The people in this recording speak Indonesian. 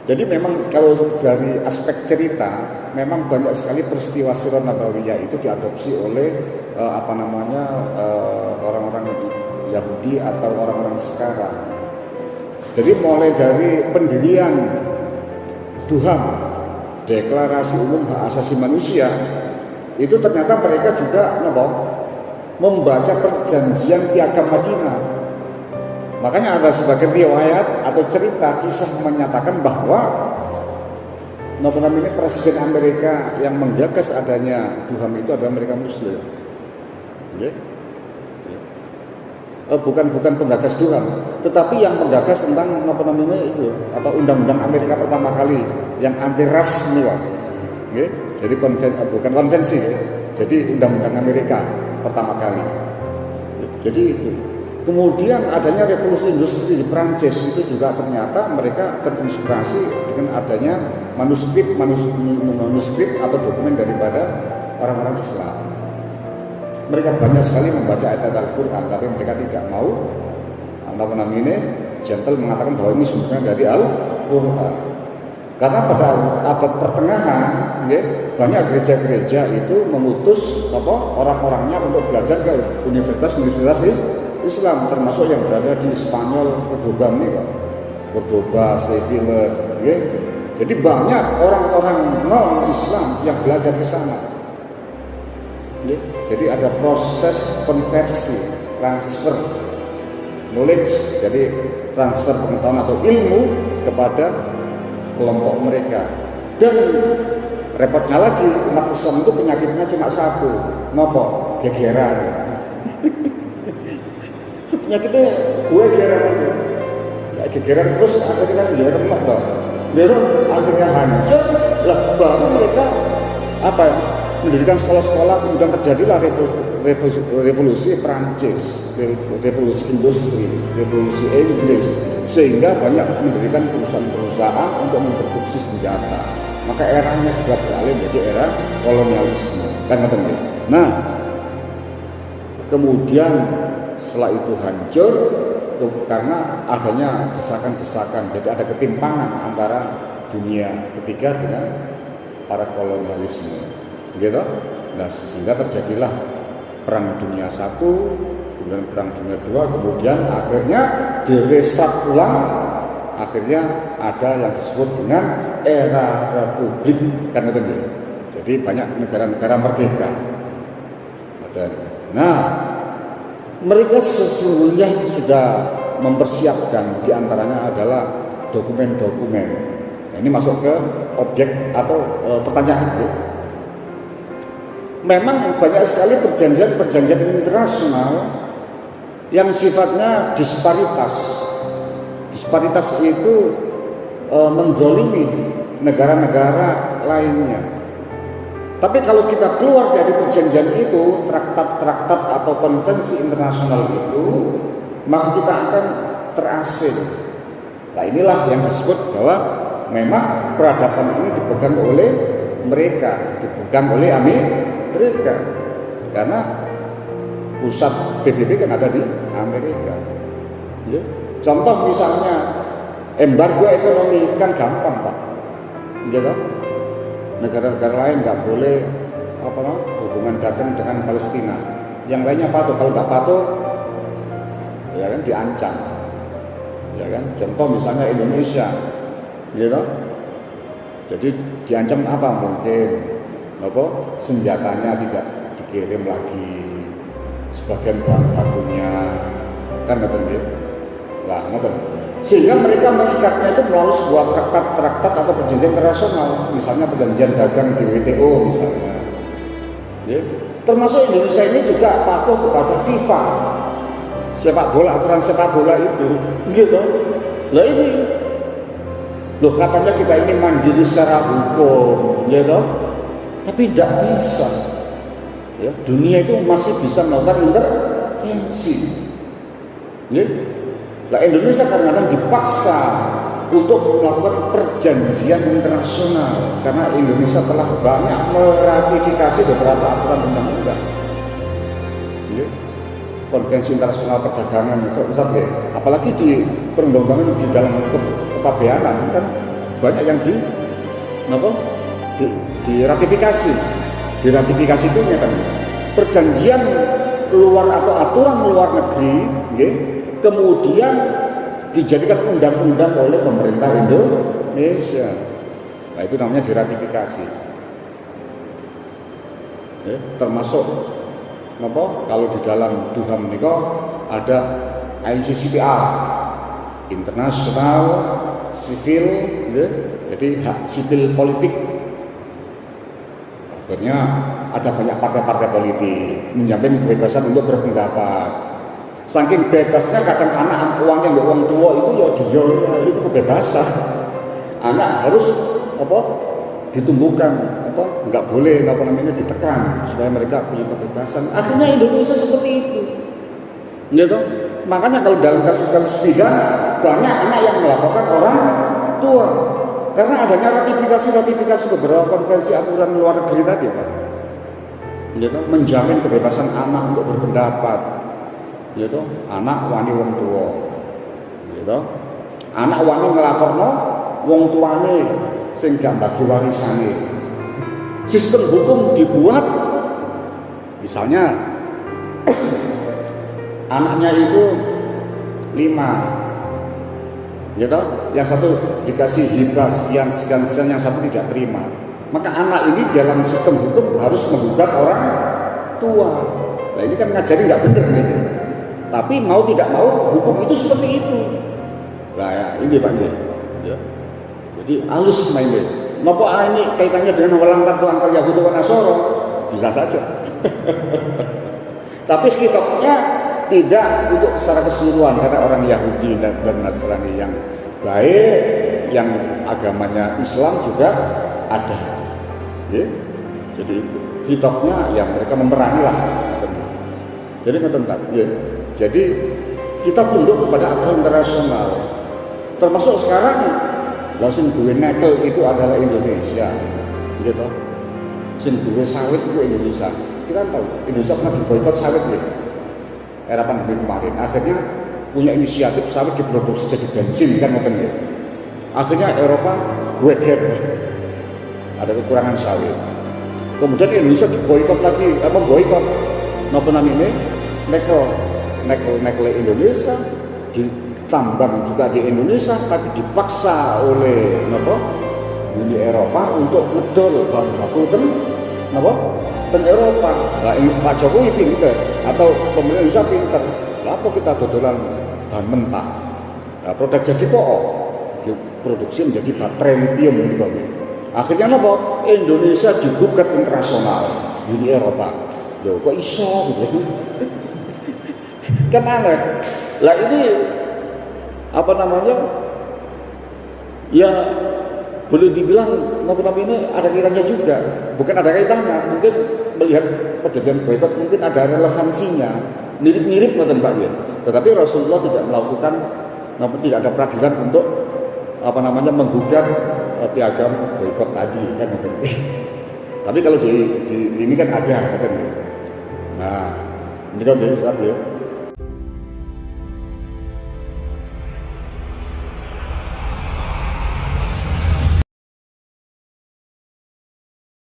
Jadi memang kalau dari aspek cerita, memang banyak sekali peristiwa Sirah Nabawiyah itu diadopsi oleh orang-orang Yahudi atau orang-orang sekarang. Jadi mulai dari pendirian DUHAM, Deklarasi Umum Hak Asasi Manusia, itu ternyata mereka juga membaca perjanjian Piagam Madinah. Makanya ada sebagian riwayat atau cerita kisah menyatakan bahwa Presiden Amerika yang menggagas adanya DUHAM itu adalah mereka Muslim. Okay? Bukan penggagas DUHAM, tetapi yang menggagas tentang undang-undang Amerika pertama kali yang anti ras nih, okay? Jadi bukan konvensi, ya. Jadi undang-undang Amerika pertama kali. Jadi itu. Kemudian adanya revolusi industri di Prancis itu juga ternyata mereka terinspirasi dengan adanya manuskrip atau dokumen daripada orang-orang Islam. Mereka banyak sekali membaca ayat Al-Quran, tapi mereka tidak mau gentle mengatakan bahwa ini sumbernya dari Al-Quran. Karena pada abad pertengahan, banyak gereja-gereja itu memutus orang-orangnya untuk belajar ke universitas Islam, termasuk yang berada di Spanyol, Cordoba, Sevilla, Jadi banyak orang-orang non-Islam yang belajar di sana. Jadi ada proses konversi, transfer knowledge, jadi transfer pengetahuan atau ilmu kepada kelompok mereka. Dan repotnya lagi, umat Islam itu penyakitnya cuma satu, gegeran. Penyakitnya gue gegeran terus akhirnya kan dia remuk akhirnya hancur lah, baru mereka mendirikan sekolah-sekolah, kemudian terjadilah revolusi Prancis, revolusi industri, revolusi Inggris, sehingga banyak mendirikan perusahaan-perusahaan untuk memproduksi senjata. Maka eranya sudah beralih menjadi era kolonialisme, kan ketemu. Nah, kemudian setelah itu hancur karena adanya desakan-desakan, jadi ada ketimpangan antara dunia ketiga dengan para kolonialisme, gitu. Nah, sehingga terjadilah Perang Dunia I, kemudian Perang Dunia II, kemudian akhirnya direset ulang, akhirnya ada yang disebut dengan era Republik, kan itu. Jadi banyak negara-negara merdeka. Nah, mereka sesungguhnya sudah mempersiapkan, diantaranya adalah dokumen-dokumen. Nah, ini masuk ke objek atau pertanyaan. Memang banyak sekali perjanjian internasional yang sifatnya disparitas. Disparitas itu menzalimi negara-negara lainnya. Tapi kalau kita keluar dari perjanjian itu, traktat-traktat atau konvensi internasional itu, maka kita akan terasing. Nah, inilah yang disebut bahwa memang peradaban ini dipegang oleh mereka, dipegang oleh Amerika. Karena pusat PBB kan ada di Amerika. Ya. Contoh misalnya embargo ekonomi kan gampang, Pak. Gitu. Negara-negara lain nggak boleh hubungan dagang dengan Palestina. Yang lainnya patuh, kalau nggak patuh, ya kan diancam. Ya kan, contoh misalnya Indonesia, gitu. Jadi diancam apa? Mungkin senjatanya tidak dikirim lagi, sebagian bahan bakunya, kan ngerti? Lah, ngerti? Sehingga mereka mengikatnya itu melalui sebuah traktat atau perjanjian internasional, misalnya perjanjian dagang di WTO misalnya. Ya. Termasuk Indonesia ini juga patuh kepada FIFA, aturan sepak bola itu, gitu. Lah ini, katanya kita ini mandiri secara hukum, gitu. Tapi tidak bisa. Ya, dunia itu masih bisa melakukan intervensi. Ya. Nah, Indonesia kadang-kadang dipaksa untuk melakukan perjanjian internasional karena Indonesia telah banyak meratifikasi beberapa aturan undang-undang. Konvensi internasional perdagangan, apalagi di perundang-undangan di dalam kepabeanan kan banyak yang diratifikasi. Diratifikasi itu kan perjanjian luar atau aturan luar negeri, okay, kemudian dijadikan undang-undang oleh pemerintah Indonesia. Nah itu namanya diratifikasi. Okay, termasuk kalau di dalam DUHAM ini ada ICCPR, International Civil, okay, jadi hak sipil politik. Akhirnya ada banyak partai-partai politik menjamin kebebasan untuk berpendapat. Saking bebasnya kadang anak uangnya nggak uang tua itu ya dia itu kebebasan. Anak harus ditumbuhkan, nggak boleh ditekan supaya mereka punya kebebasan. Akhirnya Indonesia seperti itu. Gitu. Makanya kalau dalam kasus-kasus pidana banyak anak yang melaporkan orang tua. Karena adanya ratifikasi beberapa konvensi aturan luar negeri tadi, Pak. Gitu, menjamin kebebasan anak untuk berpendapat. Gitu, anak wani wong tua. Gitu. Anak wani ngelaporno wong tuane sing gak bagi warisane. Sistem hukum dibuat misalnya anaknya itu 5. Gitu, yang satu dikasih hibah sekian, yang satu tidak terima. Maka anak ini dalam sistem hukum harus menggugat orang tua. Nah ini kan ngajari nggak bener gitu. Tapi mau tidak mau hukum itu seperti itu. Nah ya, ini Pak ini. Ya. Jadi halus mainnya. Napa ini kaitannya dengan walang tantu angkal Yahudi wa Nasoro? Bisa saja. Tapi khitabnya tidak untuk secara keseluruhan karena orang Yahudi dan Nasrani yang baik, yang agamanya Islam juga ada. Ya? Jadi itu hitoknya yang mereka memerangi lah. Jadi tentang ya. Jadi kita tunduk kepada aturan internasional. Termasuk sekarang langsung duwe nekel itu adalah Indonesia. Gitu. Sing duwe sawit itu Indonesia. Kita tahu Indonesia pernah diboikot sawit ya. Era pandemi kemarin, akhirnya punya inisiatif sawit diproduksi jadi bensin kan ya. Akhirnya Eropa geger, ada kekurangan sawit. Kemudian Indonesia diboikot lagi, boikot ini nekel Indonesia ditambang juga di Indonesia, tapi dipaksa oleh Uni Eropa untuk ngedol bahan baku dan Eropa. Nah ini Pak Jokowi pinter atau pemerintah Indonesia pinter. Apa kita dodolan bahan mentah? Nah, produk jadi produksi menjadi baterai lithium gitu. Akhirnya Indonesia digugat internasional Uni Eropa. Ya kok iso gitu. Kan aneh. Lah ini ya boleh dibilang ini ada kaitannya juga, bukan ada kaitannya, mungkin melihat perjanjian boikot mungkin ada relevansinya, mirip-mirip Pak ya. Tetapi Rasulullah tidak melakukan, tidak ada peradilan untuk menggugat piagam boikot tadi kan. Tapi kalau di ini kan ada kan. Nah ini kan jadi ya.